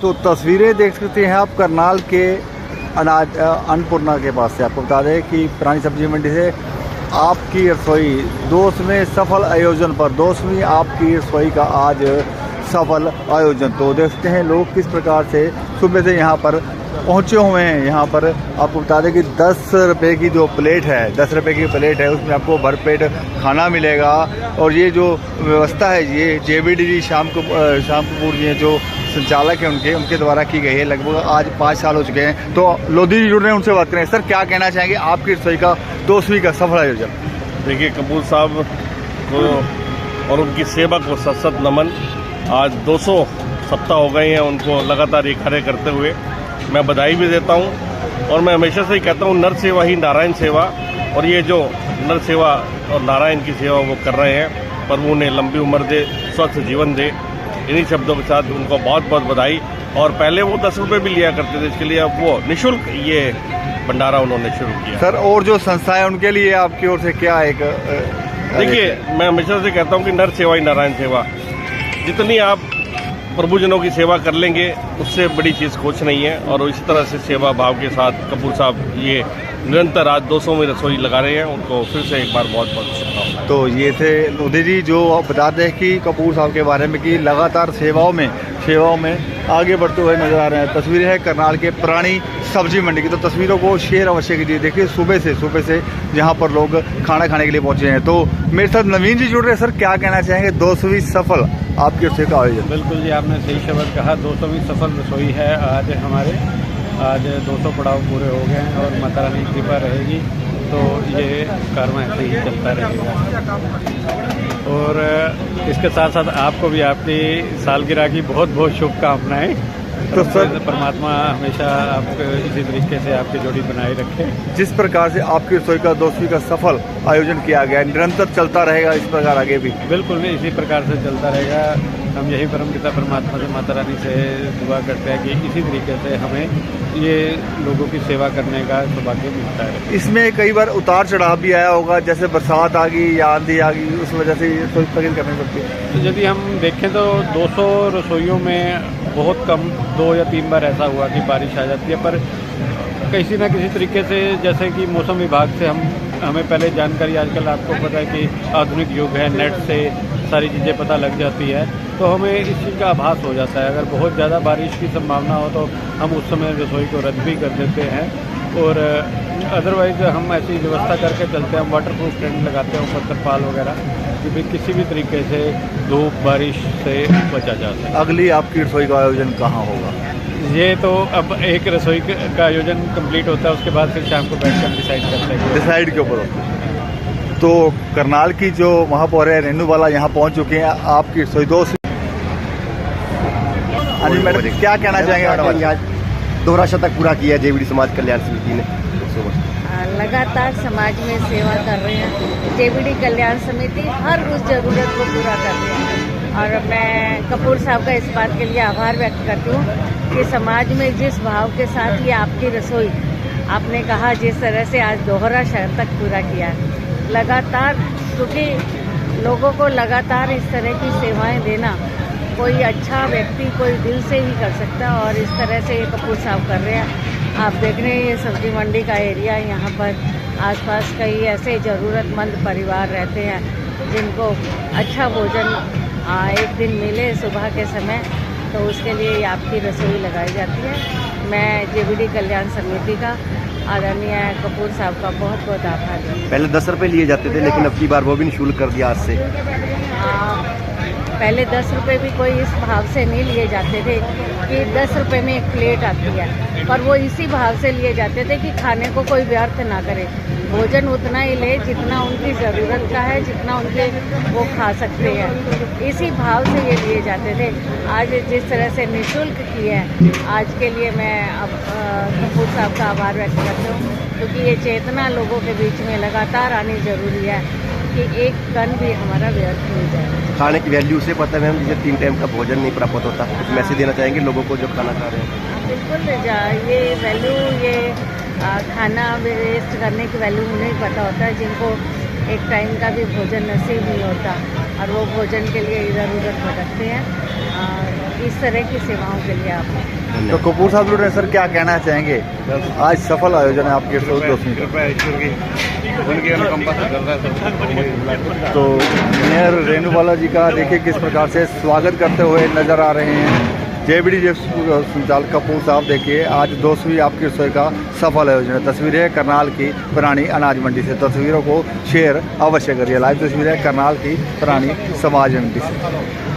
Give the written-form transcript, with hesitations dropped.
तो तस्वीरें देख सकते हैं आप करनाल के अनाज अन्नपूर्णा के पास से। आपको बता दें कि पुरानी सब्जी मंडी से आपकी रसोई 2वें सफल आयोजन पर 2वीं आपकी रसोई का आज सफल आयोजन। तो देखते हैं लोग किस प्रकार से सुबह से यहाँ पर पहुँचे हुए हैं। यहाँ पर आपको बता दें कि 10 रुपये की जो प्लेट है, 10 रुपये की प्लेट है, उसमें आपको भरपेट खाना मिलेगा। और ये जो व्यवस्था है ये JBD श्याम कपूर जी हैं जो संचालक हैं उनके द्वारा की गई है। लगभग आज 5 साल हो चुके हैं। तो लोधी जी जुड़ रहे हैं, उनसे बात करें। सर, क्या कहना चाहेंगे आपकी रसोई का 2वीं का सफल आयोजन? देखिए, कपूर साहब को और उनकी सेवा को सत नमन। आज 200 सप्ताह हो गए हैं उनको लगातार ये कार्य करते हुए। मैं बधाई भी देता हूँ और मैं हमेशा से ही कहता हूँ, नर सेवा ही नारायण सेवा। और ये जो नर सेवा और नारायण की सेवा वो कर रहे हैं, प्रभु उन्हें लंबी उम्र दे, स्वस्थ जीवन दे। इन्हीं शब्दों के साथ उनको बहुत बहुत बधाई। और पहले वो 10 रुपये भी लिया करते थे, इसके लिए अब वो निःशुल्क ये भंडारा उन्होंने शुरू किया। सर, और जो संस्थाएं उनके लिए आपकी ओर से क्या एक देखिए, मैं हमेशा से कहता हूँ कि नर सेवा ही नारायण सेवा। जितनी आप प्रभुजनों की सेवा कर लेंगे उससे बड़ी चीज़ कुछ नहीं है। और इसी तरह से सेवा भाव के साथ कपूर साहब ये निरंतर आज 200वीं रसोई लगा रहे हैं। उनको फिर से एक बार बहुत बहुत शुभकामनाएं। तो ये थे लोधी जी जो बताते हैं कि कपूर साहब के बारे में कि लगातार सेवाओं में आगे बढ़ते हुए नजर आ रहे हैं। तस्वीरें हैं करनाल के पुरानी सब्जी मंडी की। तो तस्वीरों को शेयर अवश्य कीजिए। देखिए, सुबह से जहाँ पर लोग खाना खाने के लिए पहुँचे हैं। तो मेरे साथ नवीन जी जुड़ रहे हैं। सर, क्या कहना चाहेंगे 2वीं सफल आपकी रसोई का आयोजन? बिल्कुल जी, आपने सही शब्द कहा। 200वीं सफल रसोई है आज हमारे। आज 200 पड़ाव पूरे हो गए हैं और माता रानी की कृपा रहेगी तो ये कार्य ऐसे ही चलता रहेगा। और इसके साथ साथ आपको भी आपकी सालगिरह की बहुत बहुत शुभकामनाएं। तो सर, परमात्मा हमेशा आपको इसी तरीके से आपकी जोड़ी बनाए रखे। जिस प्रकार से आपकी रसोई का 2वीं का सफल आयोजन किया गया, निरंतर चलता रहेगा इस प्रकार आगे भी? बिल्कुल, इसी प्रकार से चलता रहेगा। हम यही परमपिता परमात्मा से, माता रानी से दुआ करते हैं कि इसी तरीके से हमें ये लोगों की सेवा करने का सौभाग्य मिलता है। इसमें कई बार उतार चढ़ाव भी आया होगा, जैसे बरसात आ गई या आंधी आ गई, उस वजह से ये सोच स्थगित करनी पड़ती है। तो यदि हम देखें तो 200 रसोइयों में बहुत कम 2 या 3 बार ऐसा हुआ कि बारिश आ जाती है। पर किसी न किसी तरीके से, जैसे कि मौसम विभाग से हमें पहले जानकारी, आजकल आपको पता है कि आधुनिक युग है, नेट से सारी चीज़ें पता लग जाती है, तो हमें इस चीज़ का आभास हो जाता है। अगर बहुत ज़्यादा बारिश की संभावना हो तो हम उस समय रसोई को रद्द भी कर देते हैं। और अदरवाइज़ हम ऐसी व्यवस्था करके चलते हैं। हम वाटर प्रूफ टेंट लगाते हैं ऊपर, तरपाल वगैरह, कि भी किसी भी तरीके से धूप बारिश से बचा जा सके। अगली आपकी रसोई का आयोजन कहाँ होगा? ये तो अब एक रसोई का आयोजन कंप्लीट होता है, उसके बाद फिर शाम को बैठकर डिसाइड करते हैं। डिसाइड के ऊपर तो करनाल की जो महापौर है रेनू बाला यहाँ पहुँच चुके हैं। आपकी रसोई 2वीं। हाँ जी मैडम, क्या कहना चाहेंगे? आज दोहरा शतक पूरा किया है JBD समाज कल्याण समिति ने। लगातार समाज में सेवा कर रहे हैं। JBD कल्याण समिति हर उस जरूरत को पूरा कर रही है। और मैं कपूर साहब का इस बात के लिए आभार व्यक्त करती हूँ कि समाज में जिस भाव के साथ ये आपकी रसोई, आपने कहा जिस तरह से आज दोहरा शतक पूरा किया है। लगातार, क्योंकि लोगों को लगातार इस तरह की सेवाएं देना कोई अच्छा व्यक्ति कोई दिल से ही कर सकता है। और इस तरह से ये कपूर साहब कर रहे हैं। आप देख रहे हैं ये सब्जी मंडी का एरिया, यहाँ पर आसपास कई ऐसे ज़रूरतमंद परिवार रहते हैं जिनको अच्छा भोजन एक दिन मिले सुबह के समय, तो उसके लिए आपकी रसोई लगाई जाती है। मैं JBD कल्याण समिति का आदरणीय कपूर साहब का बहुत बहुत आभार है। पहले 10 रुपये लिए जाते थे, लेकिन अब की बार वो भी निःशुल्क कर दिया आज से। पहले 10 रुपये भी कोई इस भाव से नहीं लिए जाते थे कि 10 रुपये में एक प्लेट आती है, पर वो इसी भाव से लिए जाते थे कि खाने को कोई व्यर्थ ना करे, भोजन उतना ही ले जितना उनकी ज़रूरत का है, जितना उनके वो खा सकते हैं। इसी भाव से ये लिए जाते थे। आज जिस तरह से निःशुल्क किए हैं, आज के लिए मैं अब कपूर साहब का आभार व्यक्त करती हूँ, क्योंकि ये चेतना लोगों के बीच में लगातार आनी ज़रूरी है कि एक कण भी हमारा व्यर्थ नहीं जाए। खाने की वैल्यू से पता है मैम, जिसे 3 टाइम का भोजन नहीं प्राप्त होता, कुछ मैसेज देना चाहेंगे लोगों को जो खाना खा रहे हैं? बिल्कुल, ये वैल्यू, ये खाना वेस्ट करने की वैल्यू नहीं पता होता है, जिनको एक टाइम का भी भोजन नसीब नहीं होता और वो भोजन के लिए इधर उधर भटकते हैं। इस तरह की सेवाओं के लिए आप तो कपूर साहब लुटे सर क्या कहना चाहेंगे? आज सफल आयोजन है आपके 2वीं तो मेयर रेणुबाला जी का देखिए किस प्रकार से स्वागत करते हुए नजर आ रहे हैं जेबीडी संचालक कपूर साहब। देखिए आज 2वीं आपकी रसोई का सफल आयोजन है। तस्वीरें करनाल की पुरानी अनाज मंडी से, तस्वीरों को शेयर अवश्य करिए। लाइव तस्वीरें करनाल की पुरानी समाज मंडी से।